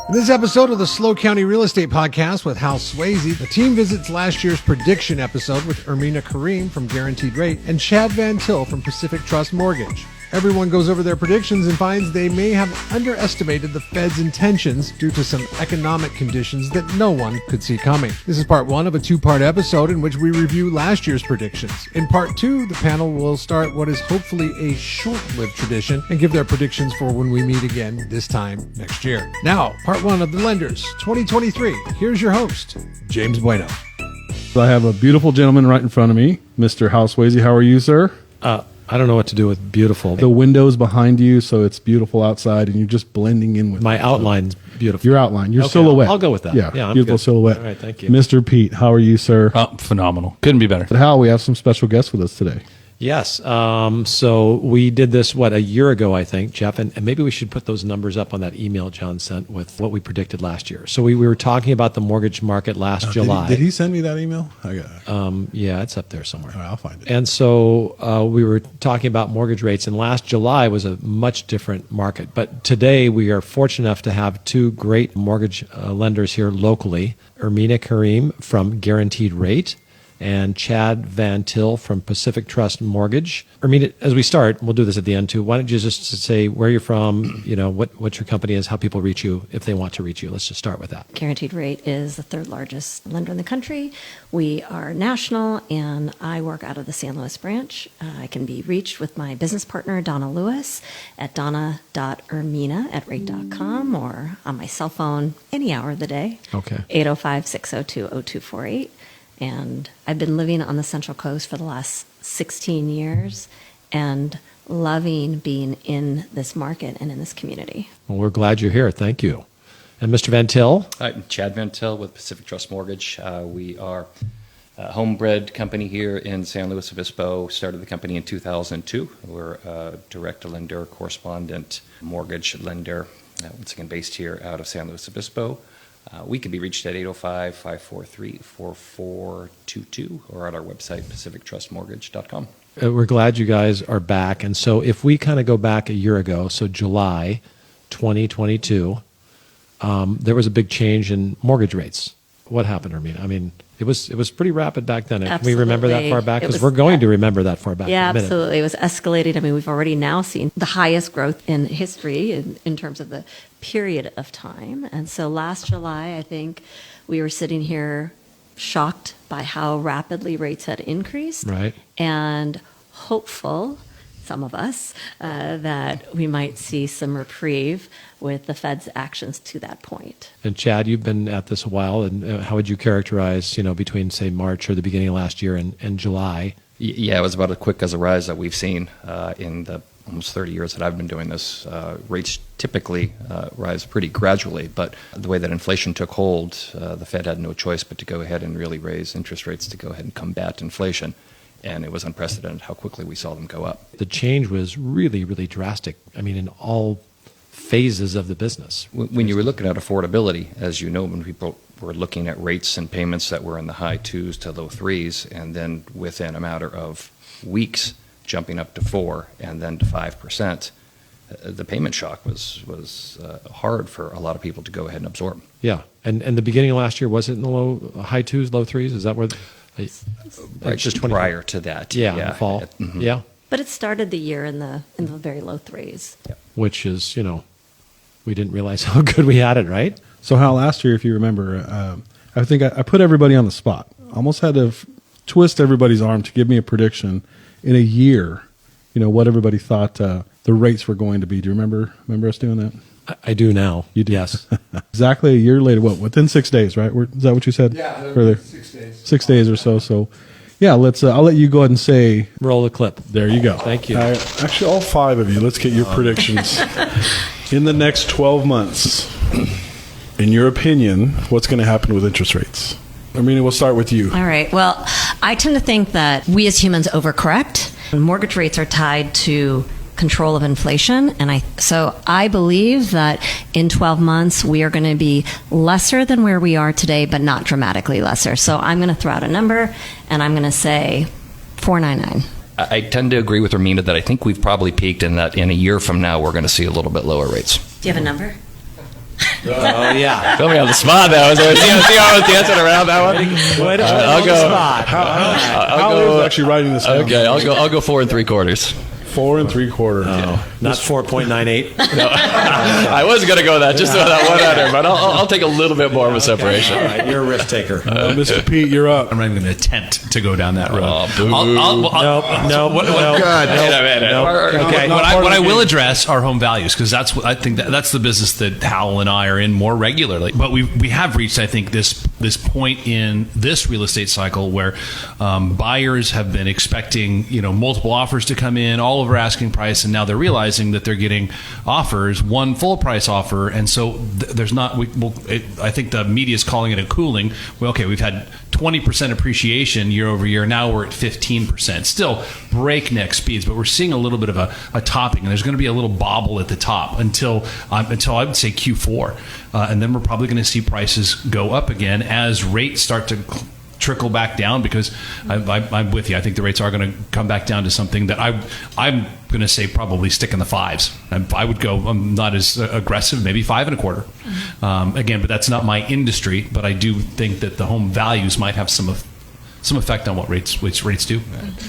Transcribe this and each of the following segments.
In this episode of the Slow County Real Estate Podcast with Hal Sweasey, the team visits last year's prediction episode with Ermina Karim from Guaranteed Rate and Chad Van Til from Pacific Trust Mortgage. Everyone goes over their predictions and finds they may have underestimated the Fed's intentions due to some economic conditions that no one could see coming. This is part one of a two-part episode in which we review last year's predictions. In part two, the panel will start what is hopefully a short-lived tradition and give their predictions for when we meet again this time next year. Now, part one of the Lenders 2023. Here's your host, James Bueno. I have a beautiful gentleman right in front of me, Mr. Hal Sweasey. How are you, sir? I don't know what to do with beautiful. The window's behind you, so it's beautiful outside, and you're just blending in with my outline's beautiful. Your outline, your Okay, silhouette. I'll go with that. Yeah, I'm beautiful good. silhouette. All right, thank you. Mr. Pete, how are you, sir? Oh, phenomenal. Couldn't be better. But Hal, we have some special guests with us today. Yes. So we did this, a year ago, I think, Jeff, and maybe we should put those numbers up on that email John sent with what we predicted last year. So we were talking about the mortgage market last July. Did he send me that email? Yeah, it's up there somewhere. All right, I'll find it. And so we were talking about mortgage rates, and last July was a much different market. But today we are fortunate enough to have two great mortgage lenders here locally, Ermina Karim from Guaranteed Rate and Chad Van Til from Pacific Trust Mortgage. Ermina, as we start, we'll do this at the end too, why don't you just say where you're from, what your company is, how people reach you if they want to reach you. Let's just start with that. Guaranteed Rate is the third largest lender in the country. We are national, and I work out of the San Luis branch. I can be reached with my business partner, Donna Lewis, at donna.ermina@rate.com or on my cell phone any hour of the day. Okay. 805-602-0248. And I've been living on the Central Coast for the last 16 years and loving being in this market and in this community. Well, we're glad you're here. Thank you. And Mr. Van Til? I'm Chad Van Til with Pacific Trust Mortgage. We are a homebred company here in San Luis Obispo. Started the company in 2002. We're a direct lender, correspondent mortgage lender, once again based here out of San Luis Obispo. We can be reached at 805-543-4422 or at our website, pacifictrustmortgage.com. We're glad you guys are back. And so if we kind of go back a year ago, so July 2022, there was a big change in mortgage rates. What happened, Ermina? I mean, it was pretty rapid back then. Can we remember that far back? Because we're going to remember that far back. Yeah, in a minute. absolutely. It was escalating. I mean, we've already now seen the highest growth in history in terms of the period of time. And so last July, I think we were sitting here shocked by how rapidly rates had increased. Right. And hopeful, some of us, that we might see some reprieve with the Fed's actions to that point. And Chad, you've been at this a while, and how would you characterize, between, say, March or the beginning of last year and July? Yeah, it was about as quick as a rise that we've seen in the almost 30 years that I've been doing this. Rates typically rise pretty gradually, but the way that inflation took hold, the Fed had no choice but to go ahead and really raise interest rates to go ahead and combat inflation. And it was unprecedented how quickly we saw them go up. The change was really, really drastic. I mean, in all phases of the business. When you were looking at affordability, as you know, when people were looking at rates and payments that were in the high 2s to low 3s, and then within a matter of weeks, jumping up to 4% and then to 5%, the payment shock was hard for a lot of people to go ahead and absorb. Yeah, and the beginning of last year, was it in the high 2s, low 3s? Is that where? Right, just prior to that. Yeah, in the fall. Mm-hmm. Yeah. But it started the year in the very low 3s. Yeah. Which is, we didn't realize how good we had it, right? So Hal, last year, if you remember, I think I put everybody on the spot. Almost had to twist everybody's arm to give me a prediction in a year, what everybody thought the rates were going to be. Do you remember us doing that? I do now. You do? Yes. Exactly a year later, within 6 days, right? Is that what you said? Yeah, earlier? 6 days. 6 days or so. So, yeah, I'll let you go ahead and say. Roll the clip. There you go. Thank you. Actually, all five of you, let's get your predictions. In the next 12 months, in your opinion, what's going to happen with interest rates? Ermina, we'll start with you. All right. Well, I tend to think that we as humans overcorrect. Mortgage rates are tied to control of inflation, and so I believe that in 12 months we are going to be lesser than where we are today, but not dramatically lesser. So I'm going to throw out a number, and I'm going to say 499. I tend to agree with Ermina that I think we've probably peaked, and that in a year from now we're going to see a little bit lower rates. Do you have a number? Oh, yeah. Put me on the spot now. See how I was dancing around that one? Wait a I'll go. Hal is actually writing this down. Okay, I'll go 4 3/4. 4 3/4. Not 4.98. No, I was going to go that just about that one under, but I'll take a little bit more of a separation. All right, you're a risk taker. Mr. Pete, you're up. I'm not even going to attempt to go down that road. No. Okay. What I will address are home values, because I think that's the business that Hal and I are in more regularly. But we have reached, I think, this point in this real estate cycle where buyers have been expecting multiple offers to come in, all over asking price, and now they're realizing that they're getting offers, one full price offer, and so there's not. I think the media is calling it a cooling. Well, okay, we've had 20% appreciation year over year. Now we're at 15%. Still breakneck speeds, but we're seeing a little bit of a topping, and there's going to be a little bobble at the top until I would say Q4, and then we're probably going to see prices go up again as rates start to trickle back down, because I'm with you. I think the rates are going to come back down to something that I'm going to say probably stick in the 5s. I would go, I'm not as aggressive, maybe 5 1/4. Again, but that's not my industry. But I do think that the home values might have some effect on what rates do.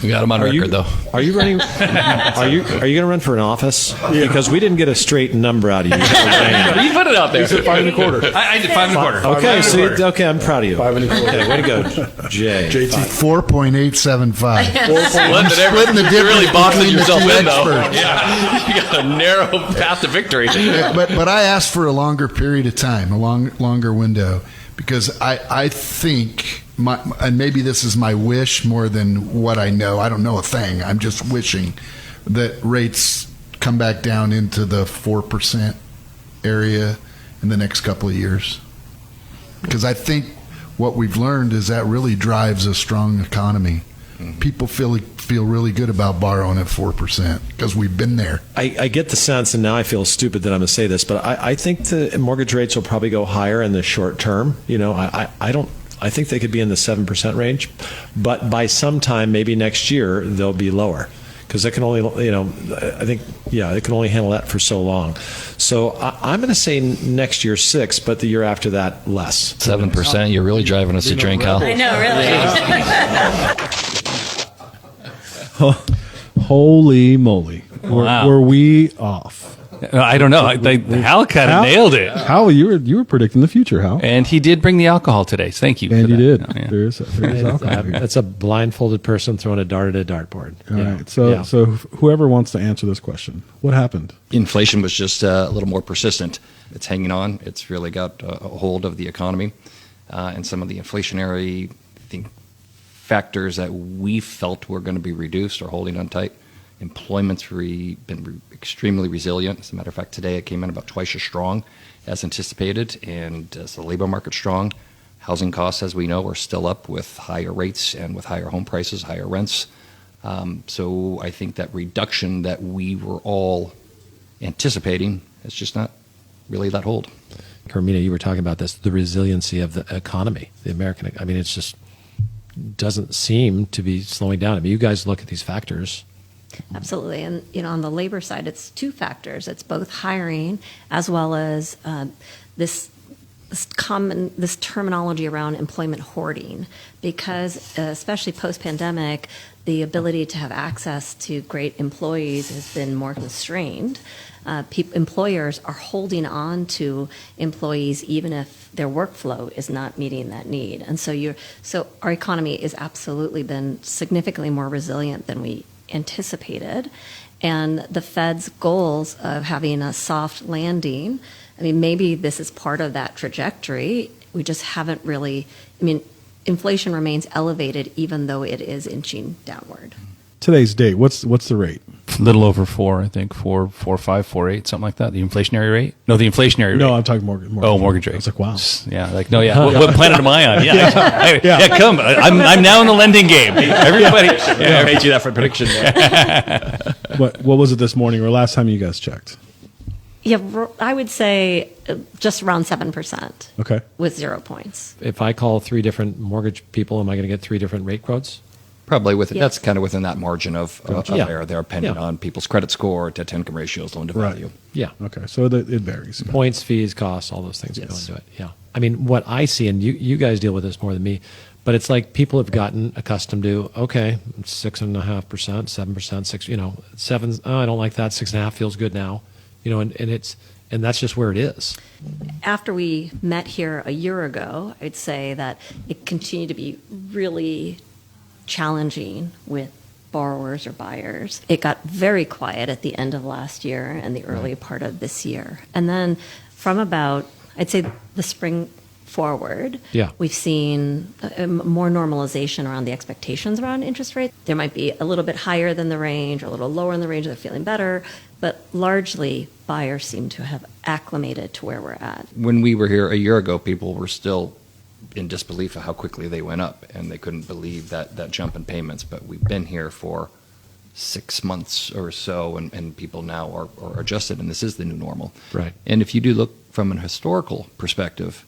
We got them on record, though. Are you running? Are you going to run for an office? Because we didn't get a straight number out of you. You put it out there. 5 1/4. I did 5 1/4. Okay, I'm proud of you. 5 1/4. Okay, way to go, Jay. JT. 4.875. Splitting the difference. You really boxing yourself in, though. Yeah. You got a narrow path to victory. But I asked for a longer period of time, a longer window, because I think, and maybe this is my wish more than what I know. I don't know a thing. I'm just wishing that rates come back down into the 4% area in the next couple of years. Because I think what we've learned is that really drives a strong economy. People feel really good about borrowing at 4% because we've been there. I get the sense, and now I feel stupid that I'm going to say this, but I think the mortgage rates will probably go higher in the short term. I think they could be in the 7% range, but by sometime, maybe next year, they'll be lower, because they can only, it can only handle that for so long. So I'm going to say next year 6, but the year after that less. 7%. You're really driving us to drink, Hal. I know, really. Holy moly! Wow. Were we off? I don't know. Hal kind of nailed it. Hal, you were predicting the future, Hal. And he did bring the alcohol today. Thank you. And for you that. did. Oh, yeah. There is alcohol here. That's a blindfolded person throwing a dart at a dartboard. All right. So whoever wants to answer this question, what happened? Inflation was just a little more persistent. It's hanging on. It's really got a hold of the economy, and some of the inflationary factors that we felt were going to be reduced are holding on tight. Employment's been extremely resilient. As a matter of fact, today it came in about twice as strong as anticipated, and as the labor market's strong, housing costs, as we know, are still up with higher rates and with higher home prices, higher rents. So I think that reduction that we were all anticipating is just not really that hold. Ermina, you were talking about this, the resiliency of the economy, the American. I mean, it's just doesn't seem to be slowing down. I mean, you guys look at these factors. Absolutely. And, on the labor side, it's 2 factors. It's both hiring as well as this terminology around employment hoarding, because especially post-pandemic, the ability to have access to great employees has been more constrained. Employers are holding on to employees even if their workflow is not meeting that need. And so our economy has absolutely been significantly more resilient than we anticipated. And the Fed's goals of having a soft landing, I mean, maybe this is part of that trajectory. We just haven't really, inflation remains elevated even though it is inching downward. Today's date, what's the rate? A little over 4, I think, 4.5, 4.8, something like that. The inflationary rate? No, the inflationary rate. No, I'm talking mortgage. Oh, mortgage rate. I was like, wow. Yeah, What planet am I on? Yeah, come. I'm now in the lending game. Everybody. I made you that for prediction. What was it this morning or last time you guys checked? Yeah, I would say just around 7%. Okay. With 0 points. If I call 3 different mortgage people, am I going to get 3 different rate quotes? Probably Yes. that's kind of within that margin of Yeah. error there, depending Yeah. on people's credit score, debt-to-income ratios, loan to Right. value. Yeah. Okay, so it varies. Points, fees, costs, all those things go Yes. into it. Yeah. I mean, what I see, and you guys deal with this more than me, but it's like people have gotten accustomed to, okay, 6.5%, 7%, 6, 7, oh, I don't like that. 6.5 feels good now, and that's just where it is. After we met here a year ago, I'd say that it continued to be really challenging with borrowers or buyers. It got very quiet at the end of last year and the early part of this year. And then from about, I'd say the spring forward, Yeah. we've seen more normalization around the expectations around interest rates. There might be a little bit higher than the range or a little lower in the range, they're feeling better, but largely buyers seem to have acclimated to where we're at. When we were here a year ago, people were still in disbelief of how quickly they went up, and they couldn't believe that jump in payments. But we've been here for 6 months or so, and people now are adjusted, and this is the new normal. Right. And if you do look from an historical perspective,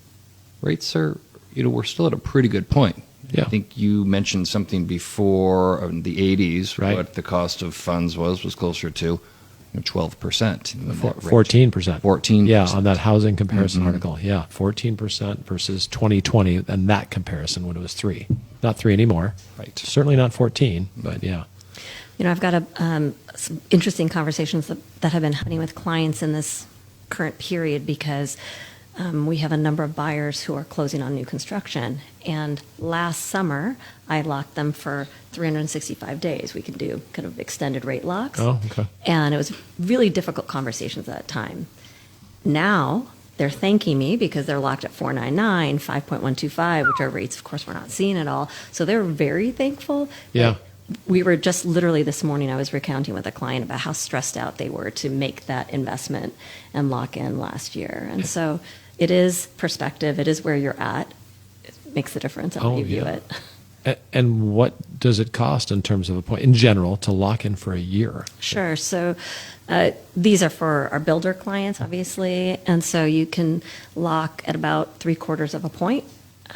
rates are, we're still at a pretty good point. Yeah. I think you mentioned something before in the 80s, Right. what the cost of funds was closer to 12%. in that range. 14%. 14%. Yeah, on that housing comparison article. Yeah, 14% versus 2020, and that comparison when it was 3. Not 3 anymore. Right. Certainly not 14, but yeah. I've got some interesting conversations that have been happening with clients in this current period because we have a number of buyers who are closing on new construction. And last summer, I locked them for 365 days. We could do kind of extended rate locks. Oh, okay. And it was really difficult conversations at that time. Now, they're thanking me because they're locked at 4.99, 5.125, which are rates, of course, we're not seeing at all. So they're very thankful. Yeah. We were just literally this morning, I was recounting with a client about how stressed out they were to make that investment and lock in last year. And so it is perspective. It is where you're at. It makes a difference how you view it. And what does it cost in terms of a point, in general, to lock in for a year? Sure. So these are for our builder clients, obviously. And so you can lock at about 3/4 of a point.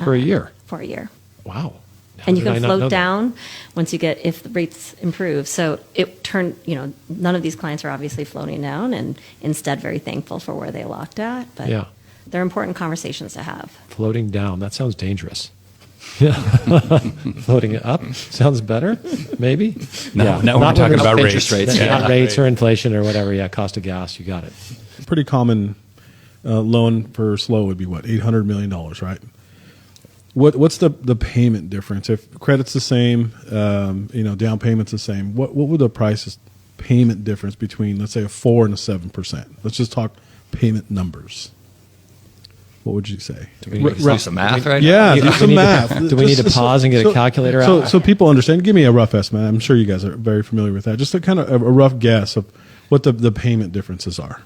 For a year? For a year. Wow. How And you did I can not know float that? down once you get, if the rates improve. So it turned, none of these clients are obviously floating down and instead very thankful for where they locked at. But Yeah. they're important conversations to have. Floating down, that sounds dangerous. Yeah. Floating it up sounds better, maybe? Now we're Not talking when about there's- interest rates. rates. Not rates or inflation or whatever. Yeah, cost of gas, you got it. Pretty common loan for SLO would be what, $800 million, right? What's the payment difference? If credit's the same, down payment's the same, what would the price payment difference between, let's say, a 4 and a 7%? Let's just talk payment numbers. What would you say? Do we need to do some math right Yeah, Do do we some need to- math. do we need to pause and get a calculator out? So people understand. Give me a rough estimate. I'm sure you guys are very familiar with that. Just a kind of a rough guess of what the payment differences are.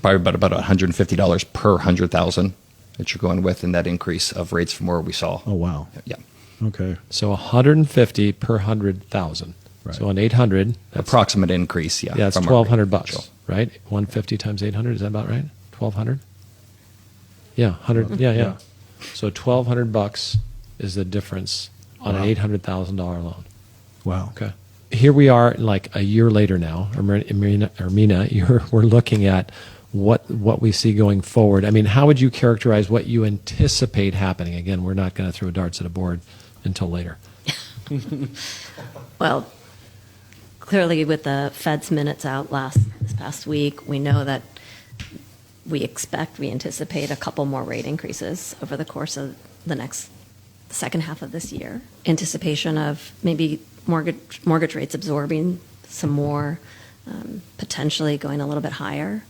Probably about $150 per 100,000 that you're going with in that increase of rates from where we saw. Oh, wow. Yeah. Okay. So 150 per 100,000. Right. So on 800, that's Approximate increase, yeah. yeah, it's from our rate. $1,200 Sure. right? 150 times 800, is that about right? 1,200? Yeah, 100. Yeah. So $1,200 is the difference on an $800,000 loan. Wow. Okay. Here we are, like a year later now. Ermina, we're looking at what we see going forward. I mean, how would you characterize what you anticipate happening? Again, we're not going to throw darts at a board until later. Well, clearly with the Fed's minutes out this past week, we know that we anticipate a couple more rate increases over the course of the second half of this year. Anticipation of maybe mortgage rates absorbing some more, potentially going a little bit higher.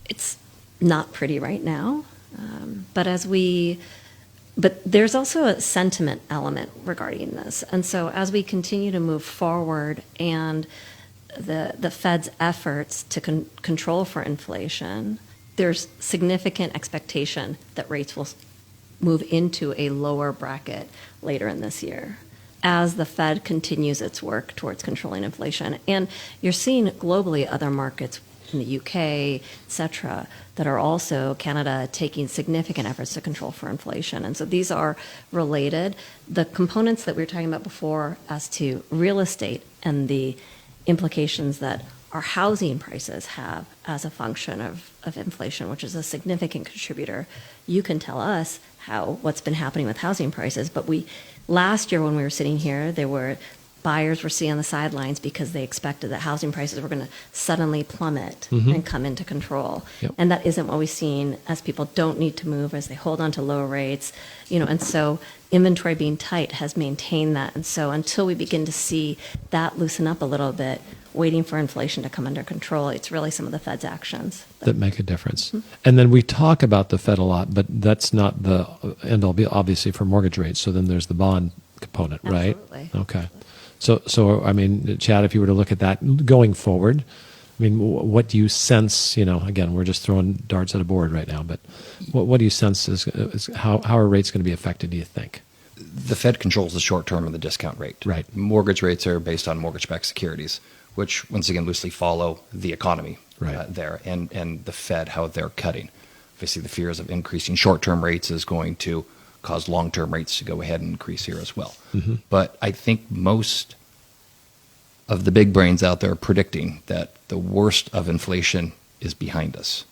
It's not pretty right now, but there's also a sentiment element regarding this. And so as we continue to move forward and the Fed's efforts to control for inflation, there's significant expectation that rates will move into a lower bracket later in this year as the Fed continues its work towards controlling inflation. And you're seeing globally other markets in the UK, et cetera, that are also, Canada, taking significant efforts to control for inflation. And so these are related. The components that we were talking about before as to real estate and the implications that our housing prices have as a function of inflation, which is a significant contributor. You can tell us what's been happening with housing prices, but last year when we were sitting here, buyers were sitting on the sidelines because they expected that housing prices were going to suddenly plummet and come into control. Yep. And that isn't what we've seen, as people don't need to move, as they hold on to low rates, and so inventory being tight has maintained that. And so until we begin to see that loosen up a little bit, waiting for inflation to come under control, it's really some of the Fed's actions that make a difference. And then we talk about the Fed a lot, but that's not the end all be obviously for mortgage rates. So then there's the bond component, right? Absolutely. Okay. So I mean, Chad, if you were to look at that going forward, I mean, what do you sense? Again, we're just throwing darts at a board right now, but what do you sense is how are rates going to be affected? Do you think? The Fed controls the short term of the discount rate. Right. Mortgage rates are based on mortgage-backed securities, which once again loosely follow the economy there, and the Fed, how they're cutting. Obviously, the fears of increasing short-term rates is going to cause long-term rates to go ahead and increase here as well. Mm-hmm. But I think most of the big brains out there are predicting that the worst of inflation is behind us.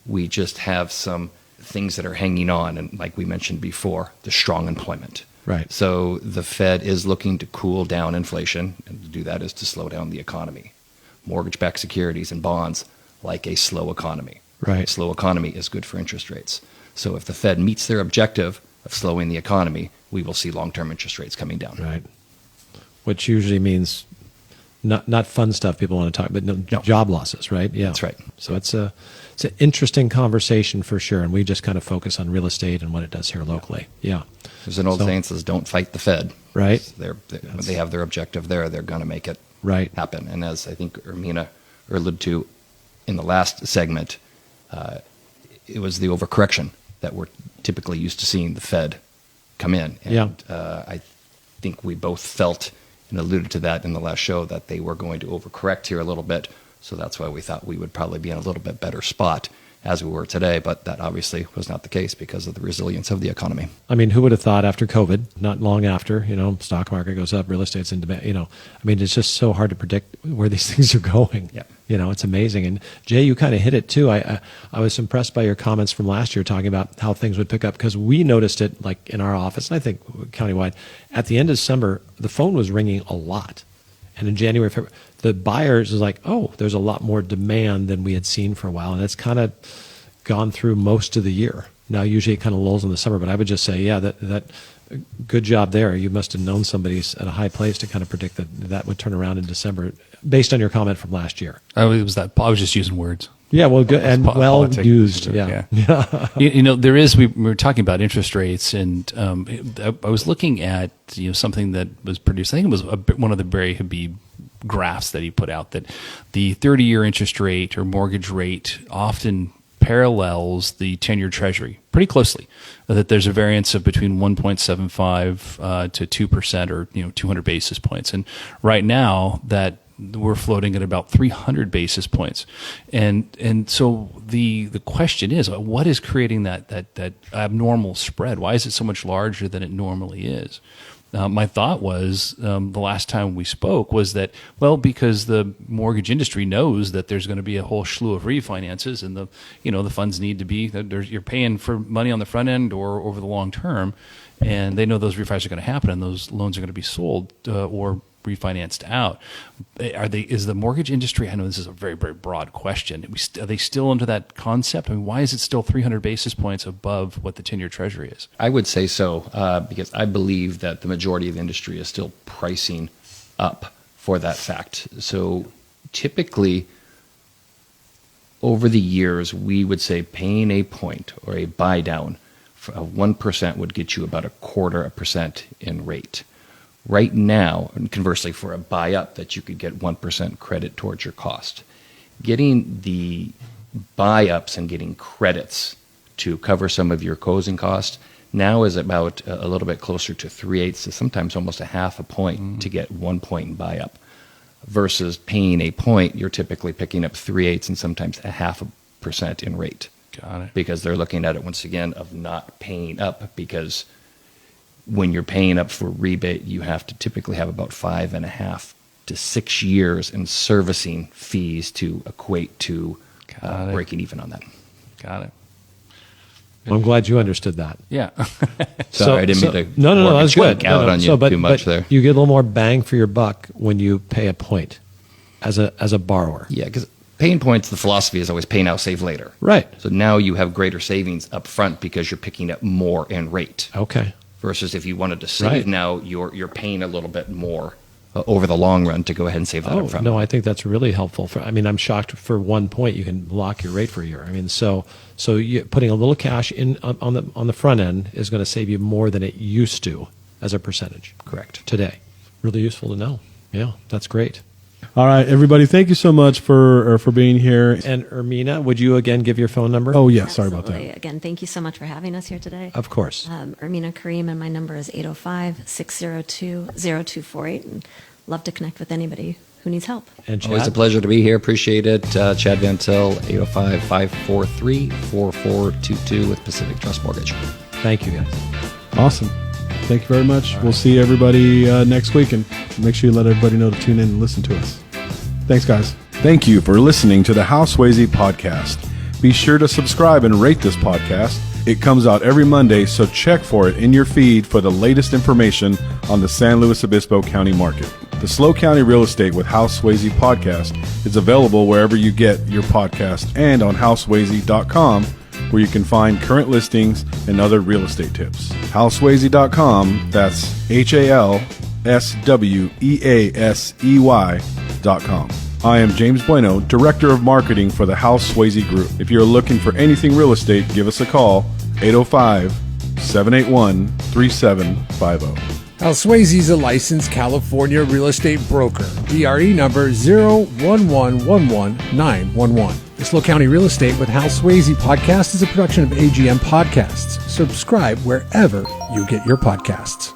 We just have some things that are hanging on, and like we mentioned before, the strong employment. Right. So the Fed is looking to cool down inflation, and to do that is to slow down the economy. Mortgage-backed securities and bonds like a slow economy. Right. A slow economy is good for interest rates. So if the Fed meets their objective of slowing the economy, we will see long-term interest rates coming down. Right. Which usually means not fun stuff people want to talk, but no. Job losses, right? Yeah, that's right. So it's an interesting conversation for sure, and we just kind of focus on real estate and what it does here locally. Yeah. There's an old saying that says, "Don't fight the Fed." Right. When they have their objective there, they're going to make it happen. And as I think Ermina alluded to in the last segment, it was the overcorrection that we're typically used to seeing the Fed come in. And I think we both felt and alluded to that in the last show that they were going to overcorrect here a little bit. So that's why we thought we would probably be in a little bit better spot as we were today. But that obviously was not the case because of the resilience of the economy. I mean, who would have thought after COVID, not long after, stock market goes up, real estate's in demand, I mean, it's just so hard to predict where these things are going. Yeah. It's amazing. And Jay, you kind of hit it too. I was impressed by your comments from last year talking about how things would pick up, because we noticed it like in our office, and I think countywide, at the end of December, the phone was ringing a lot. And in January, February, the buyers was like, oh, there's a lot more demand than we had seen for a while. And it's kind of gone through most of the year. Now, usually it kind of lulls in the summer, but I would just say, that good job there. You must have known somebody's at a high place to kind of predict that would turn around in December, based on your comment from last year. I was just using words. Yeah, well, good and well politics. used. Yeah. There is. We were talking about interest rates, and I was looking at something that was produced. I think it was one of the Barry Habib graphs that he put out, that the 30-year interest rate or mortgage rate often parallels the 10-year Treasury pretty closely. That there's a variance of between 1.75 to 2%, or 200 basis points. And right now that we're floating at about 300 basis points, and so the question is, what is creating that abnormal spread? Why is it so much larger than it normally is? My thought was, the last time we spoke, was that, because the mortgage industry knows that there's going to be a whole slew of refinances, and the funds need to be, you're paying for money on the front end or over the long term, and they know those refis are going to happen, and those loans are going to be sold or refinanced out. Is the mortgage industry, I know this is a very, very broad question, are they still into that concept? I mean, why is it still 300 basis points above what the 10-year Treasury is? I would say so, because I believe that the majority of the industry is still pricing up for that fact. So typically, over the years, we would say paying a point or a buy down of 1% would get you about 0.25% in rate. Right now, and conversely, for a buy up, that you could get 1% credit towards your cost. Getting the buy ups and getting credits to cover some of your closing costs now is about a little bit closer to 3/8 to sometimes almost a half a point to get 1 point in buy up. versus paying a point, you're typically picking up 3/8 and sometimes 0.5% in rate. Got it. Because they're looking at it once again of not paying up, because when you're paying up for rebate, you have to typically have about 5.5 to 6 years in servicing fees to equate to Got it. breaking even on that. Got it. I'm glad you understood that. Yeah. Sorry, I didn't mean to No, work that's a twink good. out on you but, too much but there. You get a little more bang for your buck when you pay a point as a borrower. Yeah, because paying points, the philosophy is always pay now, save later. Right. So now you have greater savings up front because you're picking up more in rate. Okay. Versus if you wanted to save Right. now, you're paying a little bit more over the long run to go ahead and save that up front. No, I think that's really helpful. I'm shocked for 1 point you can lock your rate for a year. So you, putting a little cash in on the front end is going to save you more than it used to as a percentage. Correct. Today, really useful to know. Yeah, that's great. All right, everybody, thank you so much for being here. And Ermina, would you again give your phone number? Oh, yeah, sorry about Absolutely. that. Again, thank you so much for having us here today. Of course. Ermina Karim, and my number is 805-602-0248. And love to connect with anybody who needs help. And Chad? Always a pleasure to be here. Appreciate it. Chad Van Til, 805-543-4422 with Pacific Trust Mortgage. Thank you, guys. Awesome. Thank you very much. We'll see everybody next week, and make sure you let everybody know to tune in and listen to us. Thanks, guys. Thank you for listening to the Hal Sweasey podcast. Be sure to subscribe and rate this podcast. It comes out every Monday, so check for it in your feed for the latest information on the San Luis Obispo County market. The Slow County Real Estate with Hal Sweasey podcast is available wherever you get your podcast and on halsweasey.com, where you can find current listings and other real estate tips. halsweasey.com, that's HALSWEASEY.com. I am James Bueno, Director of Marketing for the Hal Sweasey Group. If you're looking for anything real estate, give us a call, 805-781-3750. Hal Sweasey is a licensed California real estate broker. DRE number 01111-911. The Slow County Real Estate with Hal Sweasey podcast is a production of AGM Podcasts. Subscribe wherever you get your podcasts.